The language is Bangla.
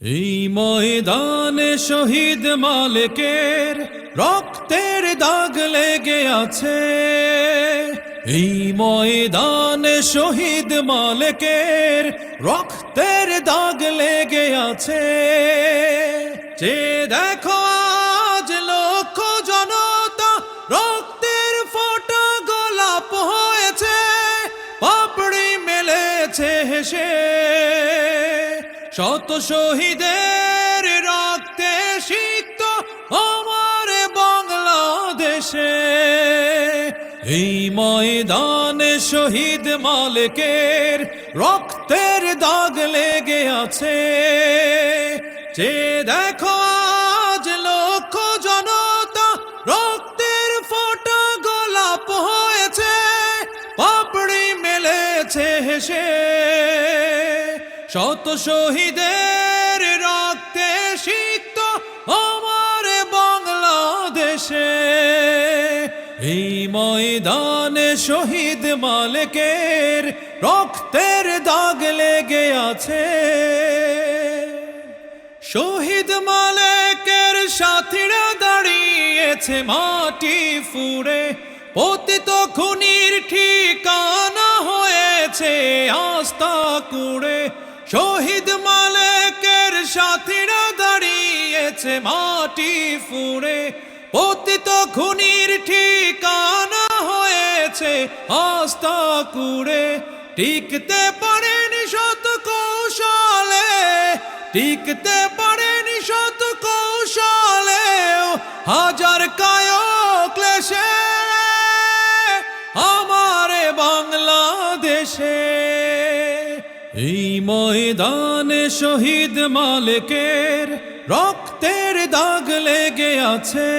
এই ময়দানে শহীদ মালিকের রক্তের দাগ লেগে আছে। এই ময়দানে শহীদ মালিকের রক্তের দাগ লেগে আছে। যে দেখো আজ লক্ষ জনতা রক্তের ফোঁটা গোলাপ হয়েছে, পাপড়ি মেলেছে হেসে। শত শহীদের রক্তে সিক্ত আমার বাংলাদেশে। এই ময়দানে শহীদ মালিকের রক্তের দাগ লেগে আছে। যে দেখো আজ লক্ষ জনতা রক্তের ফোঁটা গোলাপ হয়েছে, পাপড়ি মেলেছে হেসে। শত শহীদের রক্তে সিক্ত আমার বাংলাদেশে। এই ময়দানে শহীদ মালিকের রক্তের দাগ লেগে আছে। শহীদ মালিকের সাথীরা দাঁড়িয়েছে মাটি ফুঁড়ে, পতিত খুনির ঠিকানা হয়েছে আস্থা কুড়ে। শহীদ মালিকের সাথীরা দাঁড়িয়েছে মাটি ফুঁড়ে, পতিত খুনির ঠিকানা হয়েছে আস্থা কুড়ে। টিকতে পারেনি শত কৌশলে, টিকতে পারেনি শত কৌশলে, হাজার কায়ক ক্লেশে আমার বাংলাদেশে। এই ময়দানে শহীদ মালিকের রক্তের দাগ লেগে আছে।